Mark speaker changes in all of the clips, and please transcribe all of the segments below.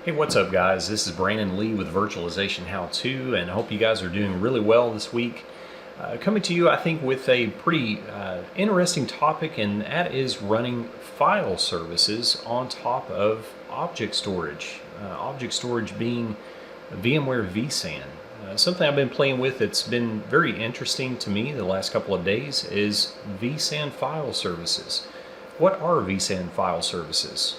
Speaker 1: Hey, what's up guys? This is Brandon Lee with Virtualization How To, and I hope you guys are doing really well this week. Coming to you, I think, with a pretty interesting topic, and that is running file services on top of object storage. Object storage being VMware vSAN. Something I've been playing with that's been very interesting to me the last couple of days is vSAN file services. What are vSAN file services?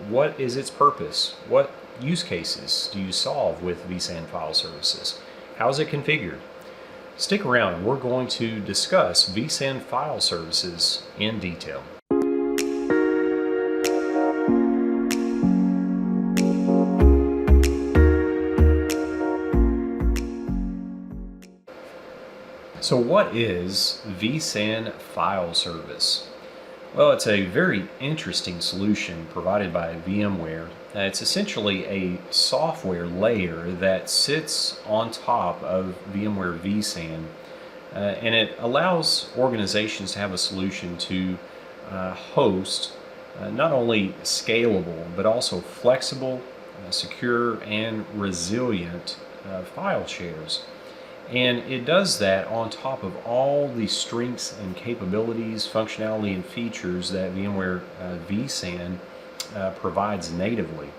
Speaker 1: What is its purpose? What use cases do you solve with vSAN file services? How is it configured? Stick around, we're going to discuss vSAN file services in detail. So what is vSAN file service? Well, it's a very interesting solution provided by VMware. It's essentially a software layer that sits on top of VMware vSAN, and it allows organizations to have a solution to host not only scalable but also flexible, secure, and resilient file shares. And it does that on top of all the strengths and capabilities, functionality, and features that VMware vSAN provides natively.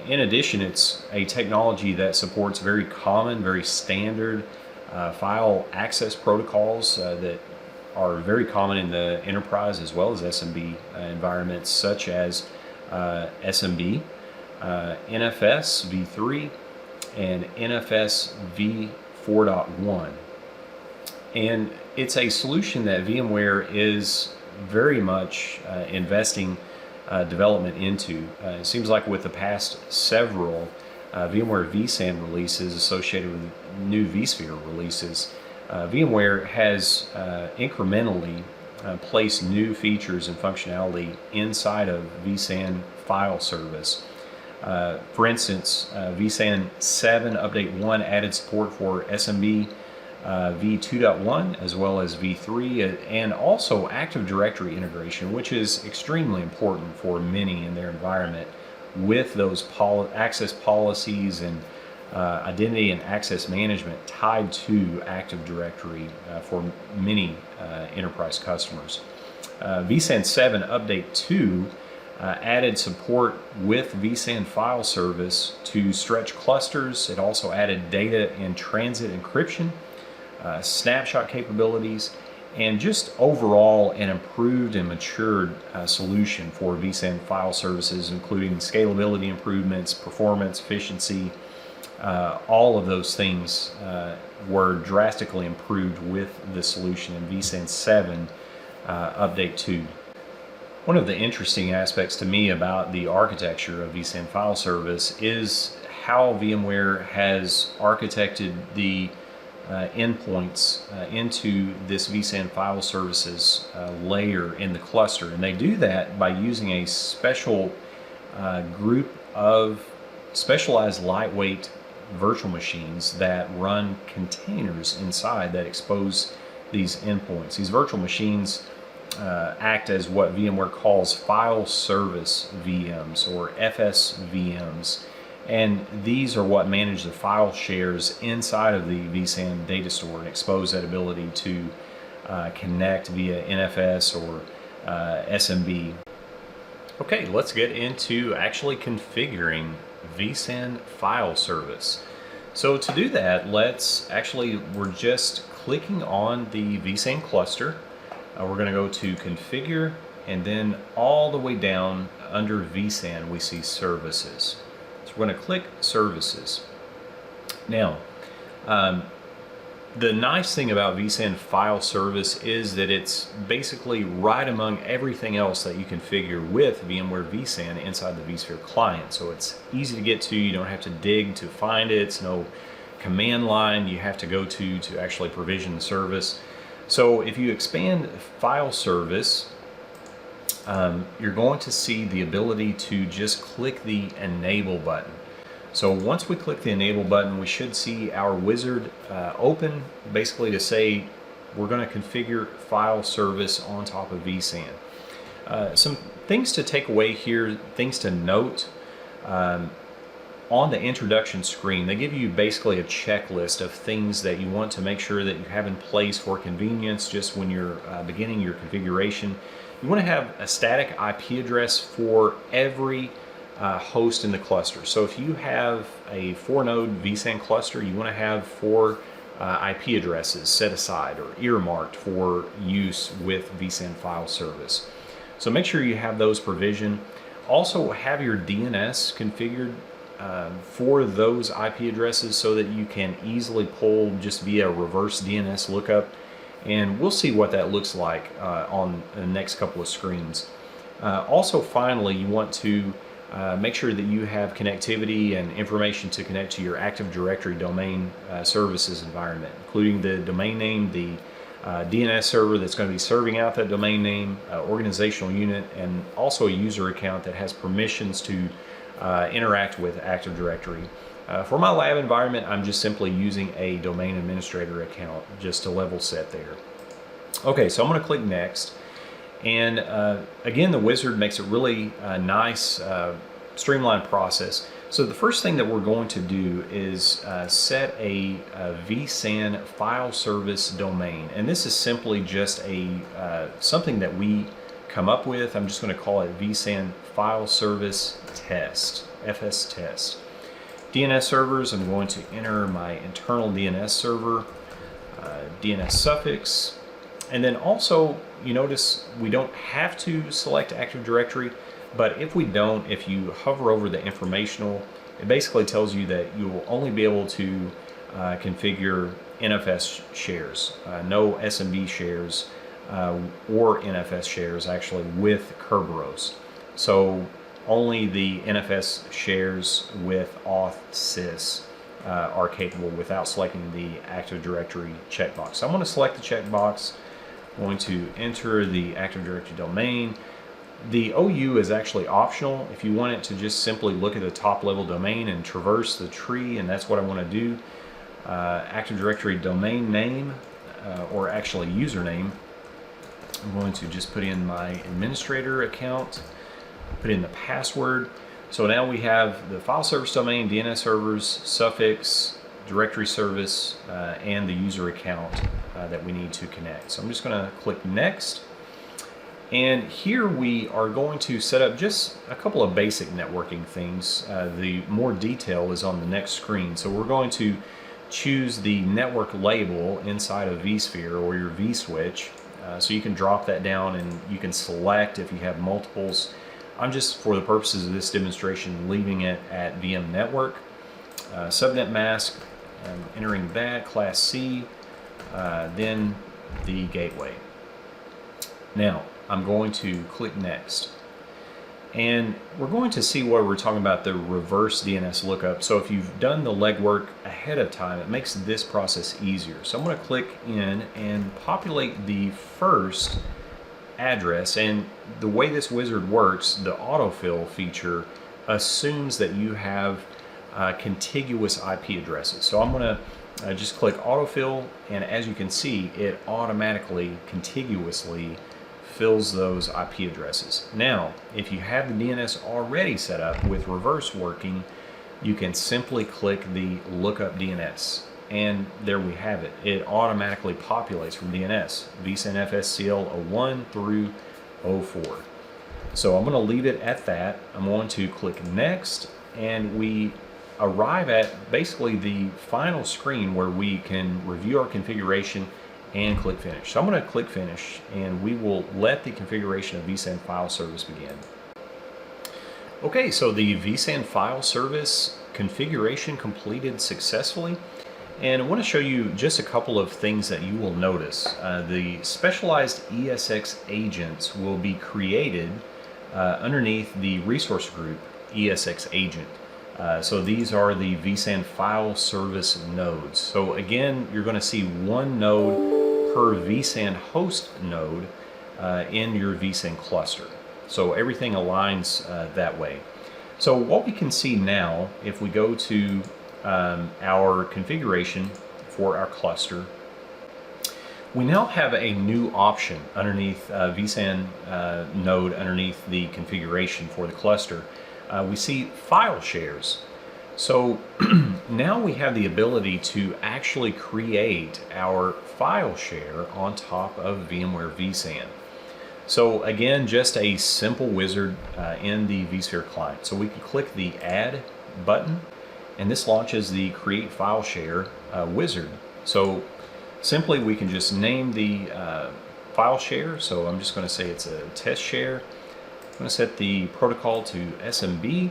Speaker 1: In addition, it's a technology that supports very common, very standard file access protocols that are very common in the enterprise as well as SMB environments, such as SMB, NFSv3, and NFSv4.1. And it's a solution that VMware is very much investing development into. It seems like with the past several VMware vSAN releases associated with new vSphere releases, VMware has incrementally placed new features and functionality inside of vSAN file service. For instance, vSAN 7 Update 1 added support for SMB v2.1 as well as v3, and also Active Directory integration, which is extremely important for many in their environment with those access policies and identity and access management tied to Active Directory for many enterprise customers. vSAN 7 Update 2 added support with vSAN file service to stretch clusters. It also added data in transit encryption, snapshot capabilities, and just overall an improved and matured solution for vSAN file services, including scalability improvements, performance, efficiency. All of those things were drastically improved with the solution in vSAN 7 Update 2. One of the interesting aspects to me about the architecture of vSAN file service is how VMware has architected the endpoints into this vSAN file services layer in the cluster. And they do that by using a special group of specialized lightweight virtual machines that run containers inside that expose these endpoints. These virtual machines act as what VMware calls file service VMs, or FSVMs, and these are what manage the file shares inside of the vSAN data store and expose that ability to connect via NFS or SMB. Okay, let's get into actually configuring vSAN file service. So to do that, we're just clicking on the vSAN cluster. We're going to go to Configure, and then all the way down under vSAN we see Services. So we're going to click Services. Now, the nice thing about vSAN file service is that it's basically right among everything else that you configure with VMware vSAN inside the vSphere client. So it's easy to get to, you don't have to dig to find it, it's no command line you have to go to actually provision the service. So if you expand file service, you're going to see the ability to just click the enable button. So once we click the enable button, we should see our wizard open, basically to say we're going to configure file service on top of vSAN. Some things to take away here, things to note. on the introduction screen, they give you basically a checklist of things that you want to make sure that you have in place for convenience just when you're beginning your configuration. You want to have a static IP address for every host in the cluster. So if you have a 4-node vSAN cluster, you want to have 4 IP addresses set aside or earmarked for use with vSAN file service. So make sure you have those provisioned. Also have your DNS configured for those IP addresses so that you can easily pull just via reverse DNS lookup, and we'll see what that looks like on the next couple of screens. Also, finally, you want to make sure that you have connectivity and information to connect to your Active Directory domain services environment, including the domain name, the DNS server that's going to be serving out that domain name, organizational unit, and also a user account that has permissions to interact with Active Directory. For my lab environment, I'm just simply using a domain administrator account just to level set there. Okay, so I'm going to click Next. And again, the wizard makes it really nice, streamlined process. So the first thing that we're going to do is set a vSAN file service domain. And this is simply just something that we come up with. I'm just going to call it vSAN file service test, FS test. DNS servers, I'm going to enter my internal DNS server, DNS suffix, and then also you notice we don't have to select Active Directory, but if we don't, if you hover over the informational, it basically tells you that you will only be able to configure NFS shares, no SMB shares or NFS shares actually with Kerberos. So only the NFS shares with auth sys are capable without selecting the Active Directory checkbox. So I'm going to select the checkbox. I'm going to enter the Active Directory domain. The OU is actually optional. If you want it to just simply look at the top level domain and traverse the tree, and that's what I want to do. Active Directory domain name, or actually username, I'm going to just put in my administrator account, put in the password. So now we have the file service domain, DNS servers, suffix, directory service, and the user account that we need to connect. So I'm just going to click Next. And here we are going to set up just a couple of basic networking things. The more detail is on the next screen. So we're going to choose the network label inside of vSphere or your vSwitch. So you can drop that down and you can select if you have multiples. I'm just, for the purposes of this demonstration, leaving it at VM network. Subnet mask, I'm entering that, class C, then the gateway. Now, I'm going to click Next. And we're going to see where we're talking about the reverse DNS lookup. So if you've done the legwork ahead of time, it makes this process easier. So I'm going to click in and populate the first address. And the way this wizard works, the autofill feature assumes that you have contiguous IP addresses. So I'm going to just click autofill, and as you can see, it automatically, contiguously fills those IP addresses. Now, if you have the DNS already set up with reverse working, you can simply click the lookup DNS, and there we have it. It automatically populates from DNS, vSAN FSCL 01 through 04. So I'm going to leave it at that. I'm going to click Next, and we arrive at basically the final screen where we can review our configuration and click Finish. So I'm going to click Finish, and we will let the configuration of vSAN file service begin. Okay, so the vSAN file service configuration completed successfully, and I want to show you just a couple of things that you will notice. The specialized ESX agents will be created underneath the resource group ESX agent. So these are the vSAN file service nodes. So again, you're going to see one node per vSAN host node in your vSAN cluster. So everything aligns that way. So what we can see now, if we go to our configuration for our cluster, we now have a new option underneath vSAN node underneath the configuration for the cluster. We see file shares. So now we have the ability to actually create our file share on top of VMware vSAN. So again, just a simple wizard in the vSphere client. So we can click the Add button, and this launches the Create File Share wizard. So simply we can just name the file share. So I'm just going to say it's a test share. I'm going to set the protocol to SMB.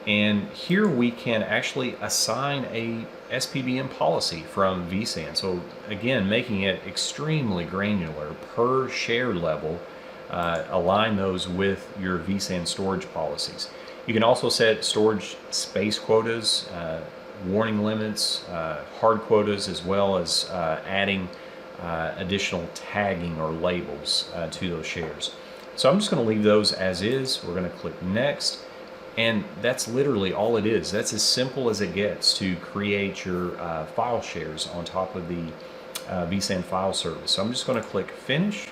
Speaker 1: And here we can actually assign a SPBM policy from vSAN. So again, making it extremely granular per share level, align those with your vSAN storage policies. You can also set storage space quotas, warning limits, hard quotas, as well as adding additional tagging or labels to those shares. So I'm just going to leave those as is. We're going to click Next. And that's literally all it is. That's as simple as it gets to create your file shares on top of the vSAN file service. So I'm just going to click Finish,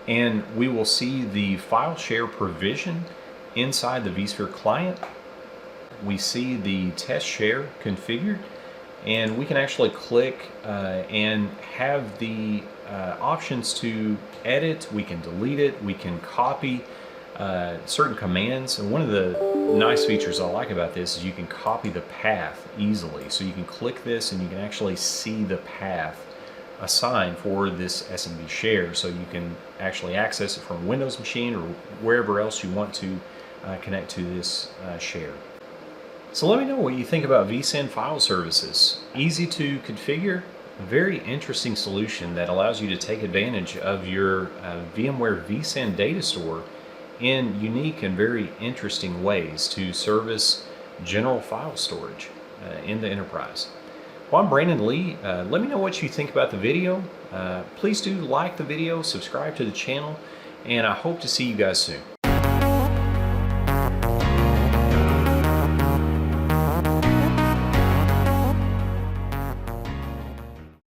Speaker 1: and we will see the file share provision inside the vSphere client. We see the test share configured, and we can actually click and have the options to edit. We can delete it, we can copy certain commands. And one of the nice features I like about this is you can copy the path easily. So you can click this and you can actually see the path assigned for this SMB share, so you can actually access it from a Windows machine or wherever else you want to connect to this share. So let me know what you think about vSAN file services. Easy to configure, very interesting solution that allows you to take advantage of your VMware vSAN data store in unique and very interesting ways to service general file storage in the enterprise. Well, I'm Brandon Lee. Let me know what you think about the video. Please do like the video, subscribe to the channel, and I hope to see you guys soon.